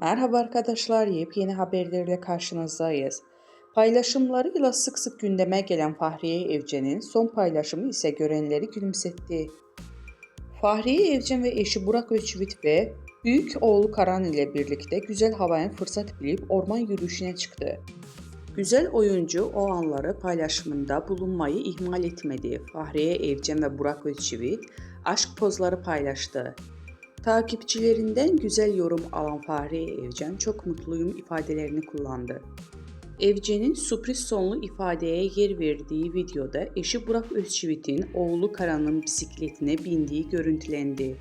Merhaba arkadaşlar, yepyeni haberlerle karşınızdayız. Paylaşımlarıyla sık sık gündeme gelen Fahriye Evcen'in son paylaşımı ise görenleri gülümsetti. Fahriye Evcen ve eşi Burak Özçivit ve büyük oğlu Karan ile birlikte güzel havaya fırsat bilip orman yürüyüşüne çıktı. Güzel oyuncu o anları paylaşımında bulunmayı ihmal etmedi. Fahriye Evcen ve Burak Özçivit aşk pozları paylaştı. Takipçilerinden güzel yorum alan Fahriye Evcen "çok mutluyum" ifadelerini kullandı. Evcen'in sürpriz sonlu ifadeye yer verdiği videoda eşi Burak Özçivit'in oğlu Karan'ın bisikletine bindiği görüntülendi.